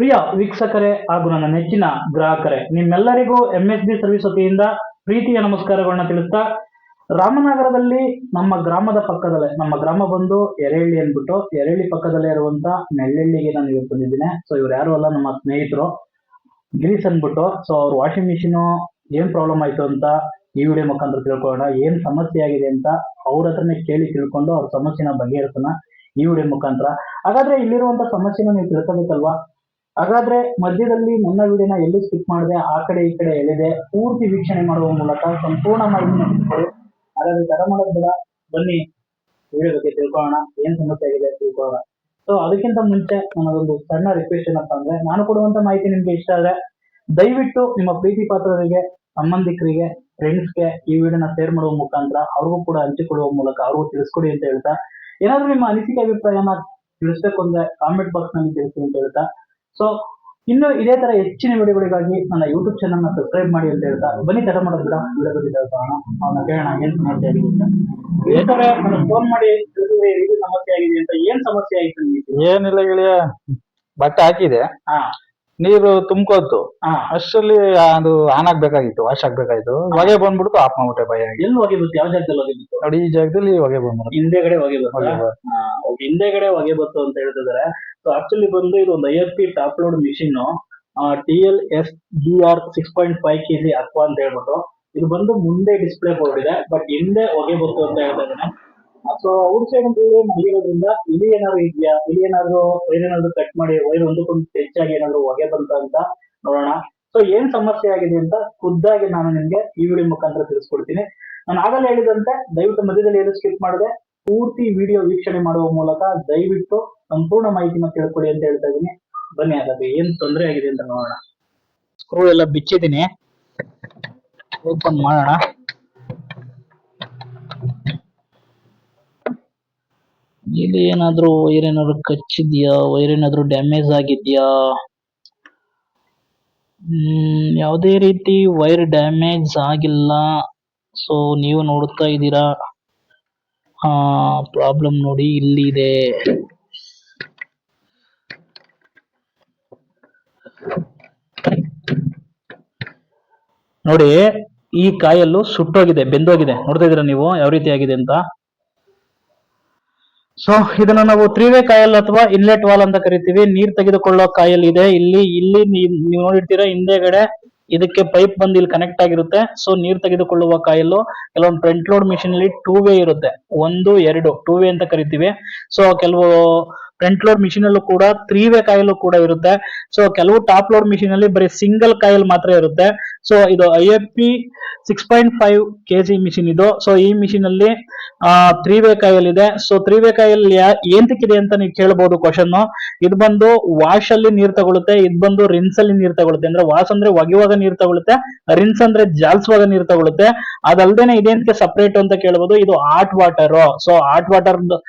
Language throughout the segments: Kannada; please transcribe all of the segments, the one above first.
ಪ್ರಿಯ ವೀಕ್ಷಕರೇ ಹಾಗೂ ನನ್ನ ನೆಚ್ಚಿನ ಗ್ರಾಹಕರೇ, ನಿಮ್ಮೆಲ್ಲರಿಗೂ MSB ಸರ್ವಿಸ್ ವತಿಯಿಂದ ಪ್ರೀತಿಯ ನಮಸ್ಕಾರಗಳನ್ನ ತಿಳಿಸ್ತಾ, ರಾಮನಗರದಲ್ಲಿ ನಮ್ಮ ಗ್ರಾಮದ ಪಕ್ಕದಲ್ಲೇ, ನಮ್ಮ ಗ್ರಾಮ ಬಂದು ಎರೆಹಳ್ಳಿ ಅಂದ್ಬಿಟ್ಟು, ಎರೆಹಳ್ಳಿ ಪಕ್ಕದಲ್ಲೇ ಇರುವಂತ ನೆಳ್ಳೆಳ್ಳಿಗೆ ನಾನು ಇವತ್ತು ಬಂದಿದ್ದೀನಿ. ಸೊ ಇವ್ರು ಯಾರು ಅಲ್ಲ, ನಮ್ಮ ಸ್ನೇಹಿತರು ಗಿರೀಶ್ ಅಂದ್ಬಿಟ್ಟು. ಸೊ ಅವ್ರ ವಾಷಿಂಗ್ ಮಿಷಿನ್ ಏನ್ ಪ್ರಾಬ್ಲಮ್ ಆಯ್ತು ಅಂತ ಈ ವಿಡಿಯೋ ಮುಖಾಂತರ ತಿಳ್ಕೊಳ್ಳೋಣ. ಏನ್ ಸಮಸ್ಯೆ ಆಗಿದೆ ಅಂತ ಅವ್ರ ಹತ್ರನೇ ಕೇಳಿ ತಿಳ್ಕೊಂಡು ಅವ್ರ ಸಮಸ್ಯೆನ ಬಗೆಹರಿಸೋಣ ಈ ವಿಡಿಯೋ ಮುಖಾಂತರ. ಹಾಗಾದ್ರೆ ಇಲ್ಲಿರುವಂತ ಸಮಸ್ಯೆನ ನೀವು ತಿಳ್ಕೋಬೇಕಲ್ವಾ? ಹಾಗಾದ್ರೆ ಮಧ್ಯದಲ್ಲಿ ನನ್ನ ವಿಡಿಯೋನ ಎಲ್ಲೂ ಸ್ಕಿಪ್ ಮಾಡದೆ ಆ ಕಡೆ ಈ ಕಡೆ ಎಳೆದೆ ಪೂರ್ತಿ ವೀಕ್ಷಣೆ ಮಾಡುವ ಮೂಲಕ ಸಂಪೂರ್ಣ ಮಾಹಿತಿನ ತಿಳ್ಕೊಳ್ಳಿ. ಹಾಗಾದ್ರೆ ತಡ ಮಾಡೋದು ಬೇಡ, ಬನ್ನಿ ವಿಡಿಯೋ ಬಗ್ಗೆ ತಿಳ್ಕೊಳ್ಳೋಣ, ಏನ್ ಸಮಸ್ಯೆ ಆಗಿದೆ ತಿಳ್ಕೊಳ್ಳೋಣ. ಸೊ ಅದಕ್ಕಿಂತ ಮುಂಚೆ ನನ್ನದೊಂದು ಸಣ್ಣ ರಿಕ್ವೆಸ್ಟ್ ಏನಪ್ಪಾ ಅಂದ್ರೆ, ನಾನು ಕೊಡುವಂತ ಮಾಹಿತಿ ನಿಮ್ಗೆ ಇಷ್ಟ ಆದ್ರೆ ದಯವಿಟ್ಟು ನಿಮ್ಮ ಪ್ರೀತಿ ಪಾತ್ರರಿಗೆ, ಸಂಬಂಧಿಕರಿಗೆ, ಫ್ರೆಂಡ್ಸ್ಗೆ ಈ ವಿಡಿಯೋನ ಶೇರ್ ಮಾಡುವ ಮುಖಾಂತರ ಅವ್ರಿಗೂ ಕೂಡ ಹಂಚಿಕೊಡುವ ಮೂಲಕ ಅವ್ರಿಗೂ ತಿಳಿಸ್ಕೊಡಿ ಅಂತ ಹೇಳ್ತಾ, ಏನಾದ್ರೂ ನಿಮ್ಮ ಅನಿಸಿಕೆ ಅಭಿಪ್ರಾಯನ ತಿಳಿಸ್ಬೇಕು ಅಂದ್ರೆ ಕಾಮೆಂಟ್ ಬಾಕ್ಸ್ ನಲ್ಲಿ ತಿಳಿಸಿ ಅಂತ ಹೇಳ್ತಾ, ಸೊ ಇನ್ನು ಇದೇ ತರ ಹೆಚ್ಚಿನ ವಿಡಿಯೋಗಳಿಗಾಗಿ ನನ್ನ ಯೂಟ್ಯೂಬ್ ಚಾನಲ್ ನ ಸಬ್ಸ್ಕ್ರೈಬ್ ಮಾಡಿ ಅಂತ ಹೇಳ್ತಾ, ಬನ್ನಿ ತಡ ಮಾಡೋದು ಬಿಡ ವಿಡಿಯೋ ಬಗ್ಗೆ ತಿಳ್ಕೊಳ್ಳೋಣ. ಅವನ್ನ ಕೇಳೋಣ ಏನ್ ಸಮಸ್ಯೆ ಆಗಿದೆ ಅಂತ. ಇದೇ ತರ ನಾನು ಫೋನ್ ಮಾಡಿ ತಿಳಿಸಿದ್ರೆ ಇದು ಸಮಸ್ಯೆ ಆಗಿದೆ ಅಂತ. ಏನ್ ಸಮಸ್ಯೆ ಆಯ್ತು ನಿಮಗೆ? ಏನಿಲ್ಲ ಗೆಳೆಯ, ಬಟ್ಟೆ ಹಾಕಿದೆ, ಹಾ ನೀರು ತುಂಬ್ಕೋತು. ಹಾ ಅಷ್ಟರಲ್ಲಿ ಅದು ಆನ್ ಆಗ್ಬೇಕಾಗಿತ್ತು, ವಾಶ್ ಆಗ್ಬೇಕಾಯ್ತು. ಹೊಗೆ ಬಂದ್ಬಿಡ್ತು, ಆಫ್ ಮಾಡ್ಬಿಟ್ಟೆ ಭಯ ಆಗಿ. ಎಲ್ಲಿ ಹೊಗೆ ಬಂತು? ಯಾವ ಜಾಗದಲ್ಲಿ ಹೊಗೆ ಬಂತು? ನೋಡಿ, ಈ ಜಾಗದಲ್ಲಿ ಹೊಗೆ ಬಂದ್ಬಿಡ್ತು. ಹಿಂದೆಗಡೆ ಹೊಗೆ ಬಂತು. ಹಿಂದೆಗಡೆ ಹೊಗೆ ಬಂತು ಅಂತ ಹೇಳ್ತಿದ್ದಾರೆ. ಸೊ ಆಕ್ಚುಲಿ ಬಂದು ಇದು ಒಂದು IFP top load machine, TLSGR 6.5 kg aqua ಅಂತ ಹೇಳ್ಬಿಟ್ಟು. ಇದು ಬಂದು ಮುಂದೆ ಡಿಸ್ಪ್ಲೇ ಬೋರ್ಡ್ ಇದೆ, ಬಟ್ ಹಿಂದೆ ಹೊಗೆ ಬಂತು ಅಂತ ಹೇಳ್ತಾ ಇದ್ದಾನೆ. ಸೊ ಔಟ್ ಸೈಡ್ ಮಲಗಿರೋದ್ರಿಂದ ಇಲಿ ಏನಾದ್ರು ಇದೆಯಾ, ಇಲಿ ಏನಾದ್ರು ವೈರ್ ಏನಾದ್ರು ಕಟ್ ಮಾಡಿ ವೈರ್ ಒಂದಕ್ಕೊಂದು ಹೆಚ್ಚಾಗಿ ಏನಾದ್ರು ಹೊಗೆ ಬಂತ ಅಂತ ನೋಡೋಣ. ಸೊ ಏನ್ ಸಮಸ್ಯೆ ಆಗಿದೆ ಅಂತ ಖುದ್ದಾಗಿ ನಾನು ನಿಮ್ಗೆ ಈ ವಿಡಿಯೋ ಮುಖಾಂತರ ತಿಳಿಸ್ಕೊಡ್ತೀನಿ. ನಾನು ಆಗಲೇ ಹೇಳಿದಂತೆ ದಯವಿಟ್ಟು ಮಧ್ಯದಲ್ಲಿ ಏನು ಸ್ಕಿಪ್ ಮಾಡದೆ ಪೂರ್ತಿ ವಿಡಿಯೋ ವೀಕ್ಷಣೆ ಮಾಡುವ ಮೂಲಕ ದಯವಿಟ್ಟು ಸಂಪೂರ್ಣ ಮಾಹಿತಿನ ತಿಳ್ಕೊಳ್ಳಿ ಅಂತ ಹೇಳ್ತಾ ಇದೀನಿ. ಬನ್ನಿ ಹಾಗಾದ್ರೆ ಏನ್ ತೊಂದರೆ ಆಗಿದೆ ಅಂತ ನೋಡೋಣ. ಸ್ಕ್ರೂ ಎಲ್ಲ ಬಿಚ್ಚಿದ್ದೀನಿ, ಓಪನ್ ಮಾಡೋಣ. ಇಲ್ಲಿ ಏನಾದ್ರು ವೈರ್ ಏನಾದ್ರು ಕಚ್ಚಿದ್ಯಾ, ವೈರ್ ಏನಾದ್ರು ಡ್ಯಾಮೇಜ್ ಆಗಿದ್ಯಾ? ಯಾವುದೇ ರೀತಿ ವೈರ್ ಡ್ಯಾಮೇಜ್ ಆಗಿಲ್ಲ. ಸೊ ನೀವು ನೋಡ್ತಾ ಇದ್ದೀರಾ, ಪ್ರಾಬ್ಲಮ್ ನೋಡಿ ಇಲ್ಲಿ ಇದೆ. ನೋಡಿ, ಈ ಕಾಯಲ್ಲು ಸುಟ್ಟೋಗಿದೆ, ಬೆಂದೋಗಿದೆ. ನೋಡ್ತಾ ಇದೀರಾ ನೀವು ಯಾವ ರೀತಿ ಆಗಿದೆ ಅಂತ. ಸೊ ಇದನ್ನ ನಾವು 3-ವೇ ಕಾಯಲ್ ಅಥವಾ ಇನ್ಲೆಟ್ ವಾಲ್ ಅಂತ ಕರಿತೀವಿ. ನೀರ್ ತೆಗೆದುಕೊಳ್ಳೋ ಕಾಯಲ್ ಇದೆ ಇಲ್ಲಿ ನೀವು ನೋಡಿರ್ತೀರಾ, ಹಿಂದೆಗಡೆ ಇದಕ್ಕೆ ಪೈಪ್ ಬಂದು ಇಲ್ಲಿ ಕನೆಕ್ಟ್ ಆಗಿರುತ್ತೆ. ಸೊ ನೀರ್ ತೆಗೆದುಕೊಳ್ಳುವ ಕಾಯಲ್ಲು ಕೆಲವೊಂದು ಫ್ರಂಟ್ ಲೋಡ್ ಮಿಷಿನ್ ಅಲ್ಲಿ 2-ವೇ ಇರುತ್ತೆ, 1, 2 2-ವೇ ಅಂತ ಕರಿತೀವಿ. ಸೊ ಕೆಲವು ಫ್ರಂಟ್ ಲೋಡ್ ಮಿಷಿನ್ ಅಲ್ಲೂ ಕೂಡ 3-ವೇ ಕಾಯಲ್ಲು ಕೂಡ ಇರುತ್ತೆ. ಸೊ ಕೆಲವು ಟಾಪ್ ಲೋಡ್ ಮಿಷಿನ್ ಅಲ್ಲಿ ಬರೀ ಸಿಂಗಲ್ ಕಾಯಲ್ ಮಾತ್ರ ಇರುತ್ತೆ. ಸೊ ಇದು IFP 6.5 kg ಮಿಷಿನ್ ಇದು. ಸೊ ಈ ಮಿಷಿನ್ ಅಲ್ಲಿ 3-ವೇ ಕಾಯಲ್ ಇದೆ. ಸೊ 3-ವೇ ಕಾಯಲ್ ಏಂತಕ್ಕಿದೆ ಅಂತ ನೀವು ಕೇಳಬಹುದು ಕ್ವಶನ್. ಇದು ಬಂದು ವಾಶ್ ಅಲ್ಲಿ ನೀರ್ ತಗೊಳುತ್ತೆ, ಇದು ಬಂದು ರಿನ್ಸ್ ಅಲ್ಲಿ ನೀರ್ ತಗೊಳುತ್ತೆ. ಅಂದ್ರೆ ವಾಶ್ ಅಂದ್ರೆ ಒಗೆಯುವಾಗ ನೀರ್ ತಗೊಳುತ್ತೆ, ರಿನ್ಸ್ ಅಂದ್ರೆ ಜಾಲ್ಸುವಾಗ ನೀರ್ ತಗೊಳುತ್ತೆ. ಅದಲ್ದೇನೆ ಇದೇಂತಕ್ಕೆ ಸಪರೇಟ್ ಅಂತ ಕೇಳಬಹುದು. ಇದು hot water. So hot water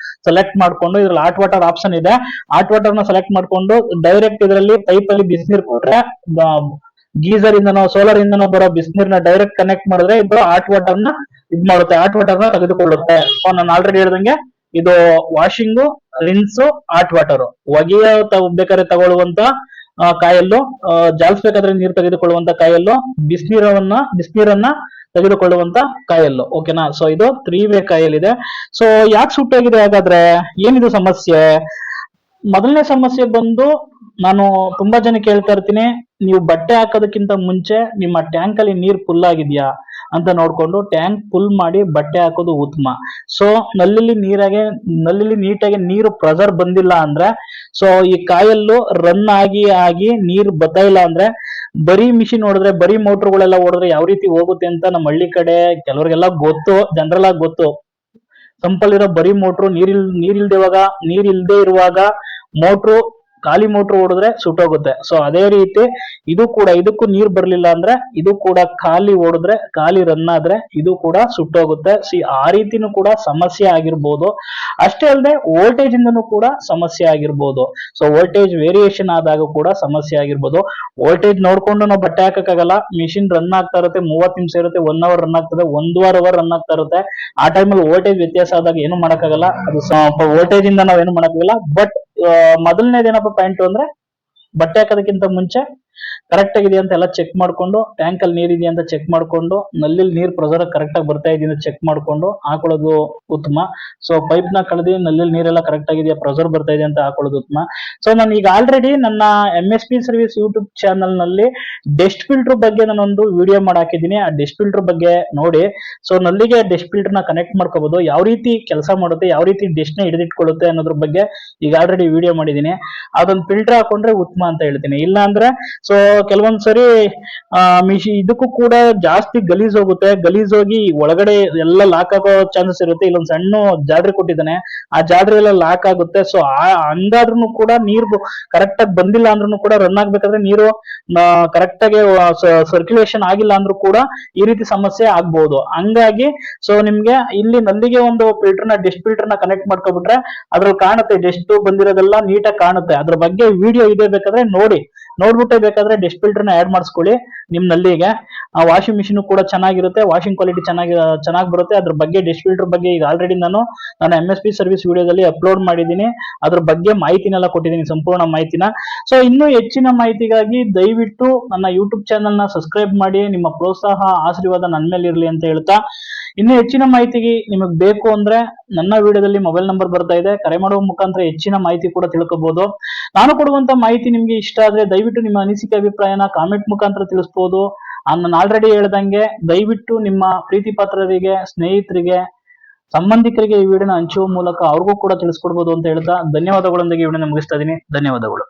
select ಮಾಡ್ಕೊಂಡು, ಇದ್ರಲ್ಲಿ ಹಾಟ್ ವಾಟರ್ ಆಪ್ಷನ್ ಇದೆ. ಹಾಟ್ ವಾಟರ್ ನ ಸೆಲೆಕ್ಟ್ ಮಾಡ್ಕೊಂಡು ಡೈರೆಕ್ಟ್ ಇದರಲ್ಲಿ ಪೈಪ್ ಅಲ್ಲಿ ಬಿಸಿನೀರ್ ಕೊಟ್ರೆ, ಗೀಸರ್ ಇಂದನೋ ಸೋಲಾರ್ ಇಂದನೋ ಬರೋ ಬಿಸಿನೀರ್ನ ಡೈರೆಕ್ಟ್ ಕನೆಕ್ಟ್ ಮಾಡಿದ್ರೆ ಇದು ಹಾಟ್ ವಾಟರ್ ನ ಇದ್ ಮಾಡುತ್ತೆ, ಹಾಟ್ ವಾಟರ್ ನ ತೆಗೆದುಕೊಳ್ಳುತ್ತೆ. ಸೊ ನಾನು ಆಲ್ರೆಡಿ ಹೇಳ್ದಂಗೆ ಇದು ವಾಷಿಂಗ್, ರಿನ್ಸ್, ಹಾಟ್ ವಾಟರ್. ಒಗೆಯ ಬೇಕಾದ್ರೆ ತಗೊಳ್ಳುವಂತ ಕಾಯಲ್ಲು, ಜಾಲಿಸ್ಬೇಕಾದ್ರೆ ನೀರು ತೆಗೆದುಕೊಳ್ಳುವಂತ ಕಾಯಲ್ಲು, ಬಿಸಿನೀರನ್ನ ತೆಗೆದುಕೊಳ್ಳುವಂತ ಕಾಯಲ್ಲು. ಓಕೆನಾ? ಸೊ ಇದು 3-ವೇ ಕಾಯಲ್ ಇದೆ. ಸೊ ಯಾಕೆ ಸುಟ್ಟೋಗಿದೆ ಹಾಗಾದ್ರೆ? ಏನಿದು ಸಮಸ್ಯೆ? ಮೊದಲನೇ ಸಮಸ್ಯೆ ಬಂದು, ನಾನು ತುಂಬಾ ಜನ ಕೇಳ್ತಾ ಇರ್ತೀನಿ, ನೀವು ಬಟ್ಟೆ ಹಾಕೋದಕ್ಕಿಂತ ಮುಂಚೆ ನಿಮ್ಮ ಟ್ಯಾಂಕ್ ಅಲ್ಲಿ ನೀರ್ ಫುಲ್ ಆಗಿದ್ಯಾ ಅಂತ ನೋಡ್ಕೊಂಡು ಟ್ಯಾಂಕ್ ಫುಲ್ ಮಾಡಿ ಬಟ್ಟೆ ಹಾಕೋದು ಉತ್ತಮ. ಸೊ ನಲ್ಲಿ ನೀಟಾಗಿ ನೀರು ಪ್ರೆಷರ್ ಬಂದಿಲ್ಲ ಅಂದ್ರೆ, ಸೊ ಈ ಕಾಯಲ್ಲು ರನ್ ಆಗಿ ನೀರು ಬರ್ತಾ ಇಲ್ಲ ಅಂದ್ರೆ, ಬರೀ ಮಿಷಿನ್ ಹೊಡೆದ್ರೆ, ಬರೀ ಮೋಟರ್ಗಳೆಲ್ಲ ಹೊಡೆದ್ರೆ ಯಾವ ರೀತಿ ಹೋಗುತ್ತೆ ಅಂತ ನಮ್ಮ ಹಳ್ಳಿ ಕಡೆ ಕೆಲವರಿಗೆಲ್ಲ ಗೊತ್ತು, ಜನರಲ್ ಆಗಿ ಗೊತ್ತು. ಸಂಪಲ್ ಇರೋ ಬರೀ ಮೋಟ್ರು ನೀರಿಲ್ದೇ ಇರುವಾಗ ಮೋಟ್ರು ಖಾಲಿ ಮೋಟ್ರು ಓಡಿದ್ರೆ ಸುಟ್ಟೋಗುತ್ತೆ. ಸೊ ಅದೇ ರೀತಿ ಇದು ಕೂಡ, ಇದಕ್ಕೂ ನೀರ್ ಬರ್ಲಿಲ್ಲ ಅಂದ್ರೆ ಇದು ಕೂಡ ಖಾಲಿ ಓಡಿದ್ರೆ, ಖಾಲಿ ರನ್ ಆದ್ರೆ ಇದು ಕೂಡ ಸುಟ್ಟೋಗುತ್ತೆ. ಆ ರೀತಿನೂ ಕೂಡ ಸಮಸ್ಯೆ ಆಗಿರ್ಬೋದು. ಅಷ್ಟೇ ಅಲ್ಲದೆ ವೋಲ್ಟೇಜ್ ಇಂದನೂ ಕೂಡ ಸಮಸ್ಯೆ ಆಗಿರ್ಬೋದು. ಸೊ ವೋಲ್ಟೇಜ್ ವೇರಿಯೇಷನ್ ಆದಾಗ ಕೂಡ ಸಮಸ್ಯೆ ಆಗಿರ್ಬೋದು. ವೋಲ್ಟೇಜ್ ನೋಡ್ಕೊಂಡು ನಾವು ಬಟ್ಟೆ ಹಾಕಕ್ಕಾಗಲ್ಲ. ಮಿಷಿನ್ ರನ್ ಆಗ್ತಾ ಇರುತ್ತೆ, 30 ನಿಮಿಷ ಇರುತ್ತೆ, 1 ಅವರ್ ರನ್ ಆಗ್ತದೆ, 1.5 ಅವರ್ ರನ್ ಆಗ್ತಾ ಇರುತ್ತೆ. ಆ ಟೈಮಲ್ಲಿ ವೋಲ್ಟೇಜ್ ವ್ಯತ್ಯಾಸ ಆದಾಗ ಏನು ಮಾಡಕ್ಕಾಗಲ್ಲ. ಅದು ವೋಲ್ಟೇಜ್ ಇಂದ ನಾವೇನು ಮಾಡಕ್ಕಾಗಲ್ಲ. ಬಟ್ ಮೊದಲನೇದೇನಪ್ಪ ಪಾಯಿಂಟ್ ಅಂದ್ರೆ, ಬಟ್ಟೆ ಹಾಕೋದಕ್ಕಿಂತ ಮುಂಚೆ ಕರೆಕ್ಟ್ ಆಗಿದೆ ಅಂತ ಎಲ್ಲ ಚೆಕ್ ಮಾಡ್ಕೊಂಡು, ಟ್ಯಾಂಕ್ ಅಲ್ಲಿ ನೀರ್ ಇದೆಯಾ ಅಂತ ಚೆಕ್ ಮಾಡ್ಕೊಂಡು, ನಲ್ಲಿ ನೀರ್ ಪ್ರೆಸರ್ ಕರೆಕ್ಟ್ ಆಗಿ ಬರ್ತಾ ಇದೆಯಾ ಅಂತ ಚೆಕ್ ಮಾಡ್ಕೊಂಡು ಹಾಕೊಳ್ಳೋದು ಉತ್ತಮ. ಸೊ ಪೈಪ್ ನ ಕಳೆದಿ ನಲ್ಲಿ ನೀರೆಲ್ಲ ಕರೆಕ್ಟ್ ಆಗಿದೆಯಾ, ಪ್ರೆಸರ್ ಬರ್ತಾ ಇದೆ ಅಂತ ಹಾಕೊಳ್ಳೋದು ಉತ್ತಮ. ಸೊ ನಾನು ಈಗ ಆಲ್ರೆಡಿ ನನ್ನ MSP ಸರ್ವಿಸ್ ಯೂಟ್ಯೂಬ್ ಚಾನಲ್ ನಲ್ಲಿ ಡೆಸ್ಟ್ ಫಿಲ್ಟರ್ ಬಗ್ಗೆ ನಾನೊಂದು ವಿಡಿಯೋ ಮಾಡಿ ಹಾಕಿದ್ದೀನಿ. ಆ ಡೆಸ್ಟ್ ಫಿಲ್ಟರ್ ಬಗ್ಗೆ ನೋಡಿ. ಸೊ ನಲ್ಲಿಗೆ ಡೆಸ್ಟ್ ಫಿಲ್ಟರ್ ನ ಕನೆಕ್ಟ್ ಮಾಡ್ಕೋಬಹುದು, ಯಾವ ರೀತಿ ಕೆಲಸ ಮಾಡುತ್ತೆ, ಯಾವ ರೀತಿ ಡೆಸ್ಟ್ ನ ಹಿಡಿದಿಟ್ಕೊಳ್ಳುತ್ತೆ ಅನ್ನೋದ್ರ ಬಗ್ಗೆ ಈಗ ಆಲ್ರೆಡಿ ವಿಡಿಯೋ ಮಾಡಿದ್ದೀನಿ. ಅದೊಂದು ಫಿಲ್ಟರ್ ಹಾಕೊಂಡ್ರೆ ಉತ್ತಮ ಅಂತ ಹೇಳ್ತೀನಿ. ಇಲ್ಲ ಅಂದ್ರೆ ಸೊ ಕೆಲವೊಂದ್ಸರಿ ಇದಕ್ಕೂ ಕೂಡ ಜಾಸ್ತಿ ಗಲೀಜ್ ಹೋಗುತ್ತೆ. ಗಲೀಜ್ ಹೋಗಿ ಒಳಗಡೆ ಎಲ್ಲ ಲಾಕ್ ಆಗೋ ಚಾನ್ಸಸ್ ಇರುತ್ತೆ. ಇಲ್ಲೊಂದ್ ಸಣ್ಣ ಜಾಡ್ರಿ ಕೊಟ್ಟಿದ್ದಾನೆ, ಆ ಜಾಡ್ರಿ ಎಲ್ಲ ಲಾಕ್ ಆಗುತ್ತೆ. ಸೊ ಹಂಗಾದ್ರೂ ಕೂಡ ನೀರು ಕರೆಕ್ಟ್ ಆಗಿ ಬಂದಿಲ್ಲ ಅಂದ್ರೂ ಕೂಡ, ರನ್ ಆಗ್ಬೇಕಾದ್ರೆ ನೀರು ಕರೆಕ್ಟ್ ಆಗಿ ಸರ್ಕ್ಯುಲೇಷನ್ ಆಗಿಲ್ಲ ಅಂದ್ರೂ ಕೂಡ ಈ ರೀತಿ ಸಮಸ್ಯೆ ಆಗ್ಬಹುದು. ಹಂಗಾಗಿ ಸೊ ನಿಮ್ಗೆ ಇಲ್ಲಿ ನಲ್ಲಿಗೆ ಒಂದು ಫಿಲ್ಟರ್ ನ ಡೆಸ್ಟ್ ಫಿಲ್ಟರ್ ನ ಕನೆಕ್ಟ್ ಮಾಡ್ಕೊಬಿಟ್ರೆ ಅದ್ರಲ್ಲಿ ಕಾಣುತ್ತೆ, ಡೆಸ್ಟ್ ಬಂದಿರೋದೆಲ್ಲ ನೀಟಾಗಿ ಕಾಣುತ್ತೆ. ಅದ್ರ ಬಗ್ಗೆ ವಿಡಿಯೋ ಇದೆ, ಬೇಕಾದ್ರೆ ನೋಡ್ಬಿಟ್ಟೆ ಬೇಕಾದ್ರೆ ಡೆಸ್ಟ್ ಫಿಲ್ಟರ್ ನ ಆಡ್ ಮಾಡಿಸ್ಕೊಳ್ಳಿ ನಿಮ್ ನಲ್ಲಿಗೆ. ಆ ವಾಷಿಂಗ್ ಮಿಷಿನ್ ಕೂಡ ಚೆನ್ನಾಗಿರುತ್ತೆ, ವಾಷಿಂಗ್ ಕ್ವಾಲಿಟಿ ಚೆನ್ನಾಗಿ ಬರುತ್ತೆ. ಅದ್ರ ಬಗ್ಗೆ ಡೆಸ್ಟ್ ಫಿಲ್ಟರ್ ಬಗ್ಗೆ ಈಗ ಆಲ್ರೆಡಿ ನಾನು MSP ಸರ್ವಿಸ್ ವಿಡಿಯೋದಲ್ಲಿ ಅಪ್ಲೋಡ್ ಮಾಡಿದ್ದೀನಿ. ಅದ್ರ ಬಗ್ಗೆ ಮಾಹಿತಿನೆಲ್ಲ ಕೊಟ್ಟಿದ್ದೀನಿ, ಸಂಪೂರ್ಣ ಮಾಹಿತಿನ. ಸೊ ಇನ್ನೂ ಹೆಚ್ಚಿನ ಮಾಹಿತಿಗಾಗಿ ದಯವಿಟ್ಟು ನನ್ನ ಯೂಟ್ಯೂಬ್ ಚಾನಲ್ ನ ಸಬ್ಸ್ಕ್ರೈಬ್ ಮಾಡಿ. ನಿಮ್ಮ ಪ್ರೋತ್ಸಾಹ ಆಶೀರ್ವಾದ ನನ್ನ ಮೇಲೆ ಇರಲಿ ಅಂತ ಹೇಳ್ತಾ, ಇನ್ನು ಹೆಚ್ಚಿನ ಮಾಹಿತಿಗೆ ನಿಮಗೆ ಬೇಕು ಅಂದ್ರೆ ನನ್ನ ವಿಡಿಯೋದಲ್ಲಿ ಮೊಬೈಲ್ ನಂಬರ್ ಬರ್ತಾ ಇದೆ, ಕರೆ ಮಾಡುವ ಮುಖಾಂತರ ಹೆಚ್ಚಿನ ಮಾಹಿತಿ ಕೂಡ ತಿಳ್ಕೋಬಹುದು. ನಾನು ಕೊಡುವಂತ ಮಾಹಿತಿ ನಿಮ್ಗೆ ಇಷ್ಟ ಆದ್ರೆ ದಯವಿಟ್ಟು ನಿಮ್ಮ ಅನಿಸಿಕೆ ಅಭಿಪ್ರಾಯನ ಕಾಮೆಂಟ್ ಮುಖಾಂತರ ತಿಳಿಸಬಹುದು. ನಾನು ಆಲ್ರೆಡಿ ಹೇಳ್ದಂಗೆ ದಯವಿಟ್ಟು ನಿಮ್ಮ ಪ್ರೀತಿ ಪಾತ್ರರಿಗೆ, ಸ್ನೇಹಿತರಿಗೆ, ಸಂಬಂಧಿಕರಿಗೆ ಈ ವಿಡಿಯೋನ ಹಂಚುವ ಮೂಲಕ ಅವ್ರಿಗೂ ಕೂಡ ತಿಳಿಸ್ಕೊಡ್ಬೋದು ಅಂತ ಹೇಳ್ತಾ ಧನ್ಯವಾದಗಳೊಂದಿಗೆ ಈ ವಿಡಿಯೋನ ಮುಗಿಸ್ತಾ ಇದೀನಿ. ಧನ್ಯವಾದಗಳು.